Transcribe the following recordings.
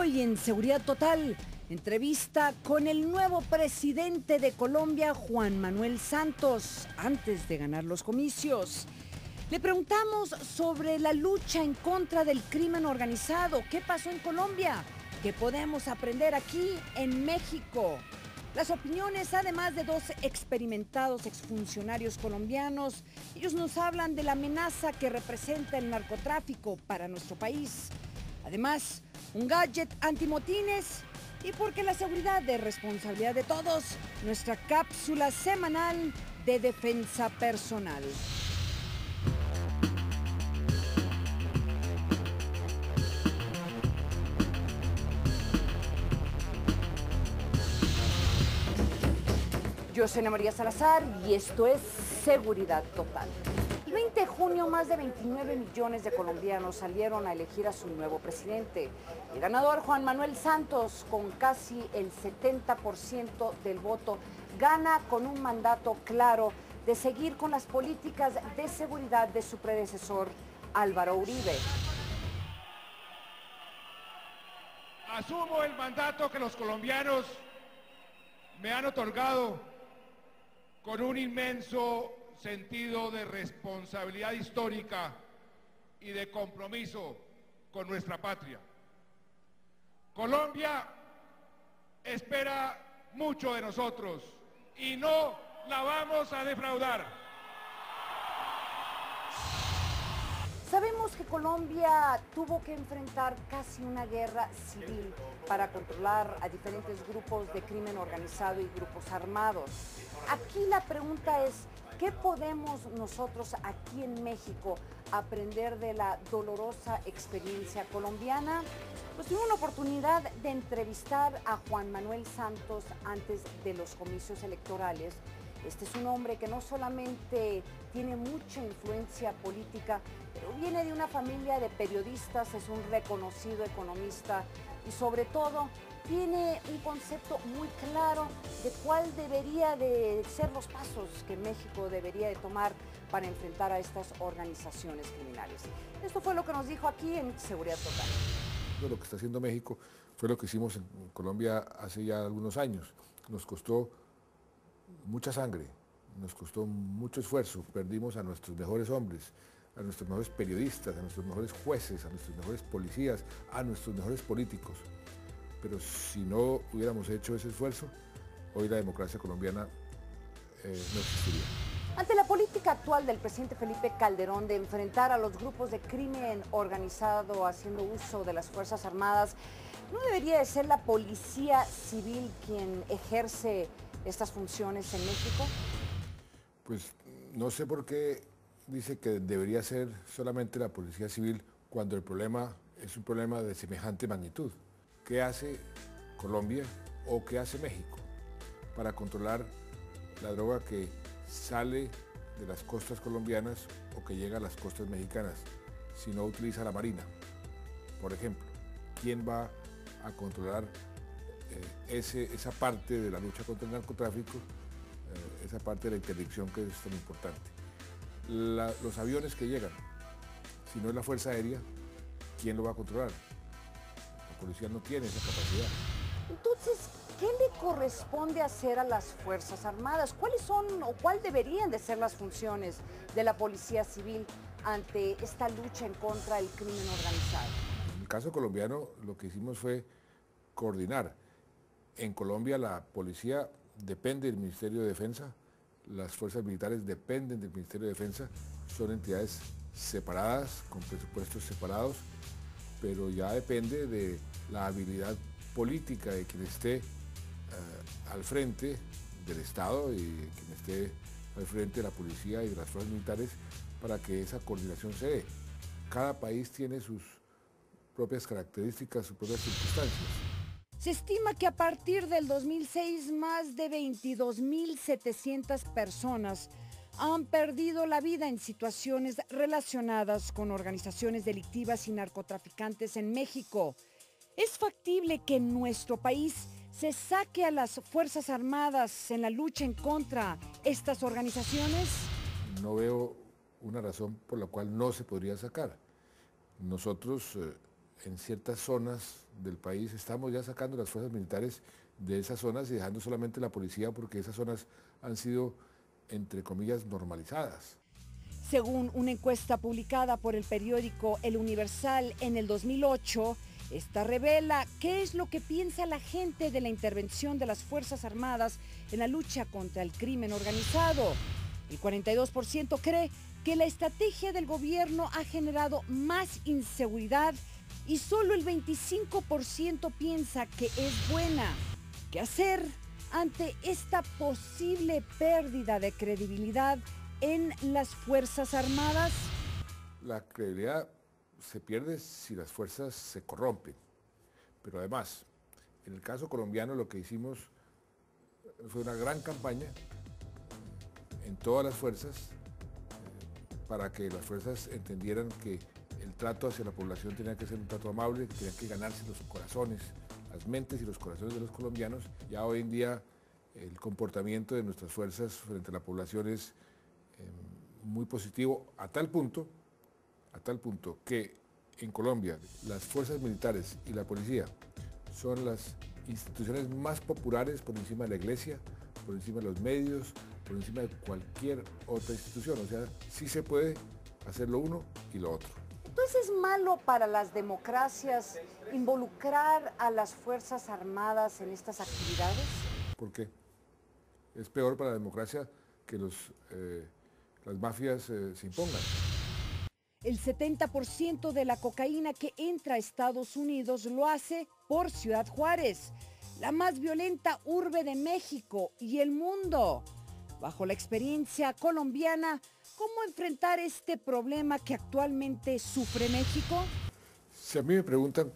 Hoy en Seguridad Total, entrevista con el nuevo presidente de Colombia, Juan Manuel Santos, antes de ganar los comicios. Le preguntamos sobre la lucha en contra del crimen organizado. ¿Qué pasó en Colombia? ¿Qué podemos aprender aquí en México? Las opiniones, además de dos experimentados exfuncionarios colombianos, ellos nos hablan de la amenaza que representa el narcotráfico para nuestro país. Además, un gadget antimotines y porque la seguridad es responsabilidad de todos, nuestra cápsula semanal de defensa personal. Yo soy Ana María Salazar y esto es Seguridad Total. El 20 de junio, más de 29 millones de colombianos salieron a elegir a su nuevo presidente. El ganador, Juan Manuel Santos, con casi el 70% del voto, gana con un mandato claro de seguir con las políticas de seguridad de su predecesor, Álvaro Uribe. Asumo el mandato que los colombianos me han otorgado con un inmenso sentido de responsabilidad histórica y de compromiso con nuestra patria. Colombia espera mucho de nosotros y no la vamos a defraudar. Sabemos que Colombia tuvo que enfrentar casi una guerra civil para controlar a diferentes grupos de crimen organizado y grupos armados. Aquí la pregunta es, ¿qué podemos nosotros aquí en México aprender de la dolorosa experiencia colombiana? Pues tuve una oportunidad de entrevistar a Juan Manuel Santos antes de los comicios electorales. Este es un hombre que no solamente tiene mucha influencia política, pero viene de una familia de periodistas, es un reconocido economista y sobre todo tiene un concepto muy claro de cuál debería de ser los pasos que México debería de tomar para enfrentar a estas organizaciones criminales. Esto fue lo que nos dijo aquí en Seguridad Total. Lo que está haciendo México fue lo que hicimos en Colombia hace ya algunos años. Nos costó mucha sangre, nos costó mucho esfuerzo, perdimos a nuestros mejores hombres, a nuestros mejores periodistas, a nuestros mejores jueces, a nuestros mejores policías, a nuestros mejores políticos. Pero si no hubiéramos hecho ese esfuerzo, hoy la democracia colombiana no existiría. Ante la política actual del presidente Felipe Calderón de enfrentar a los grupos de crimen organizado haciendo uso de las Fuerzas Armadas, ¿no debería de ser la Policía Civil quien ejerce estas funciones en México? Pues no sé por qué dice que debería ser solamente la Policía Civil cuando el problema es un problema de semejante magnitud. ¿Qué hace Colombia o qué hace México para controlar la droga que sale de las costas colombianas o que llega a las costas mexicanas si no utiliza la Marina? Por ejemplo, ¿quién va a controlar esa parte de la lucha contra el narcotráfico, esa parte de la interdicción que es tan importante? Los aviones que llegan, si no es la Fuerza Aérea, ¿quién lo va a controlar? La policía no tiene esa capacidad. Entonces, ¿qué le corresponde hacer a las Fuerzas Armadas? ¿Cuáles son o cuál deberían de ser las funciones de la Policía Civil ante esta lucha en contra del crimen organizado? En el caso colombiano, lo que hicimos fue coordinar. En Colombia la policía depende del Ministerio de Defensa, las fuerzas militares dependen del Ministerio de Defensa, son entidades separadas, con presupuestos separados, pero ya depende de la habilidad política de quien esté al frente del Estado y quien esté al frente de la policía y de las fuerzas militares para que esa coordinación se dé. Cada país tiene sus propias características, sus propias circunstancias. Se estima que a partir del 2006 más de 22.700 personas han perdido la vida en situaciones relacionadas con organizaciones delictivas y narcotraficantes en México. ¿Es factible que en nuestro país se saque a las Fuerzas Armadas en la lucha en contra de estas organizaciones? No veo una razón por la cual no se podría sacar. Nosotros en ciertas zonas del país estamos ya sacando las fuerzas militares de esas zonas y dejando solamente la policía porque esas zonas han sido, entre comillas, normalizadas. Según una encuesta publicada por el periódico El Universal en el 2008, esta revela qué es lo que piensa la gente de la intervención de las Fuerzas Armadas en la lucha contra el crimen organizado. El 42% cree que la estrategia del gobierno ha generado más inseguridad y solo el 25% piensa que es buena. ¿Qué hacer ante esta posible pérdida de credibilidad en las Fuerzas Armadas? La credibilidad se pierde si las fuerzas se corrompen, pero además, en el caso colombiano lo que hicimos fue una gran campaña en todas las fuerzas para que las fuerzas entendieran que el trato hacia la población tenía que ser un trato amable, que tenía que ganarse los corazones, las mentes y los corazones de los colombianos. Ya hoy en día el comportamiento de nuestras fuerzas frente a la población es muy positivo, a tal punto que en Colombia las fuerzas militares y la policía son las instituciones más populares por encima de la iglesia, por encima de los medios, por encima de cualquier otra institución. O sea, sí se puede hacer lo uno y lo otro. Entonces, ¿es malo para las democracias involucrar a las Fuerzas Armadas en estas actividades? ¿Por qué? Es peor para la democracia que las mafias se impongan. El 70% de la cocaína que entra a Estados Unidos lo hace por Ciudad Juárez, la más violenta urbe de México y el mundo. Bajo la experiencia colombiana, ¿cómo enfrentar este problema que actualmente sufre México? Si a mí me preguntan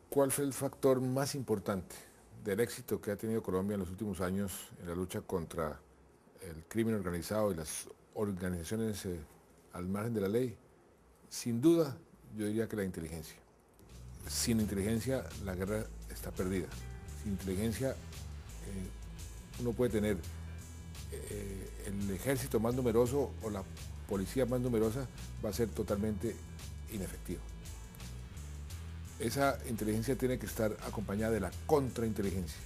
cuál fue el factor más importante del éxito que ha tenido Colombia en los últimos años en la lucha contra el crimen organizado y las organizaciones al margen de la ley, sin duda yo diría que la inteligencia. Sin inteligencia la guerra está perdida. Sin inteligencia uno puede tener el ejército más numeroso o la policía más numerosa, va a ser totalmente inefectivo. Esa inteligencia tiene que estar acompañada de la contrainteligencia.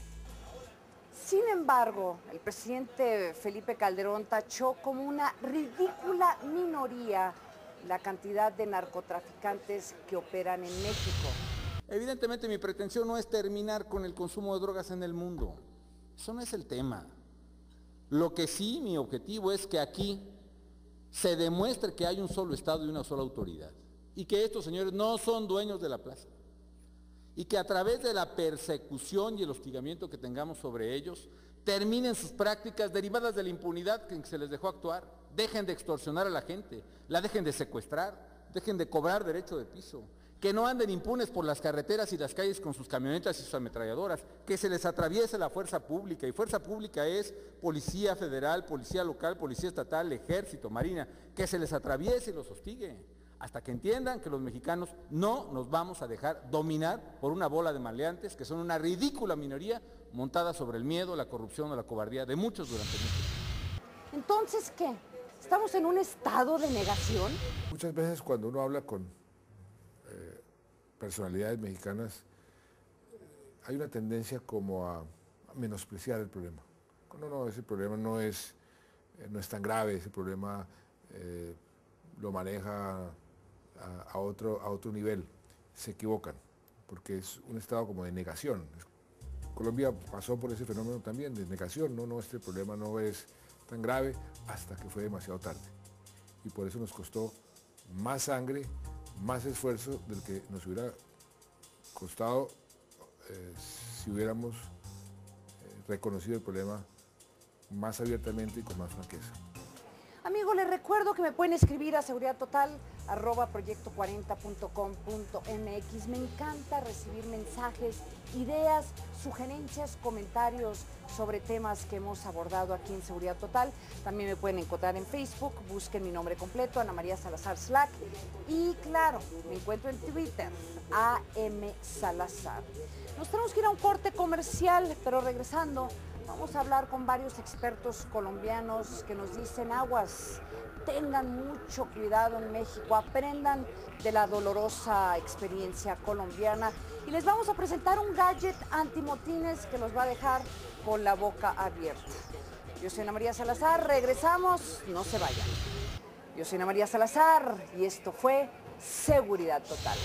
Sin embargo, el presidente Felipe Calderón tachó como una ridícula minoría la cantidad de narcotraficantes que operan en México. Evidentemente mi pretensión no es terminar con el consumo de drogas en el mundo. Eso no es el tema. Lo que sí, mi objetivo es que aquí se demuestre que hay un solo Estado y una sola autoridad. Y que estos señores no son dueños de la plaza. Y que a través de la persecución y el hostigamiento que tengamos sobre ellos, terminen sus prácticas derivadas de la impunidad que se les dejó actuar. Dejen de extorsionar a la gente, la dejen de secuestrar, dejen de cobrar derecho de piso, que no anden impunes por las carreteras y las calles con sus camionetas y sus ametralladoras, que se les atraviese la fuerza pública, y fuerza pública es policía federal, policía local, policía estatal, ejército, marina, que se les atraviese y los hostigue, hasta que entiendan que los mexicanos no nos vamos a dejar dominar por una bola de maleantes que son una ridícula minoría montada sobre el miedo, la corrupción o la cobardía de muchos durante mucho tiempo. Entonces, ¿qué? ¿Estamos en un estado de negación? Muchas veces cuando uno habla con personalidades mexicanas, hay una tendencia como a menospreciar el problema. No, ese problema no es tan grave, ese problema lo maneja a otro nivel. Se equivocan, porque es un estado como de negación. Colombia pasó por ese fenómeno también de negación, no, este problema no es tan grave hasta que fue demasiado tarde. Y por eso nos costó más sangre, más esfuerzo del que nos hubiera costado si hubiéramos reconocido el problema más abiertamente y con más franqueza. Amigos, les recuerdo que me pueden escribir a seguridadtotal@proyecto40.com.mx. Me encanta recibir mensajes, ideas, sugerencias, comentarios sobre temas que hemos abordado aquí en Seguridad Total. También me pueden encontrar en Facebook, busquen mi nombre completo, Ana María Salazar Slack. Y claro, me encuentro en Twitter, AM Salazar. Nos tenemos que ir a un corte comercial, pero regresando, vamos a hablar con varios expertos colombianos que nos dicen aguas, tengan mucho cuidado en México, aprendan de la dolorosa experiencia colombiana y les vamos a presentar un gadget antimotines que los va a dejar con la boca abierta. Yo soy Ana María Salazar, regresamos, no se vayan. Yo soy Ana María Salazar y esto fue Seguridad Total.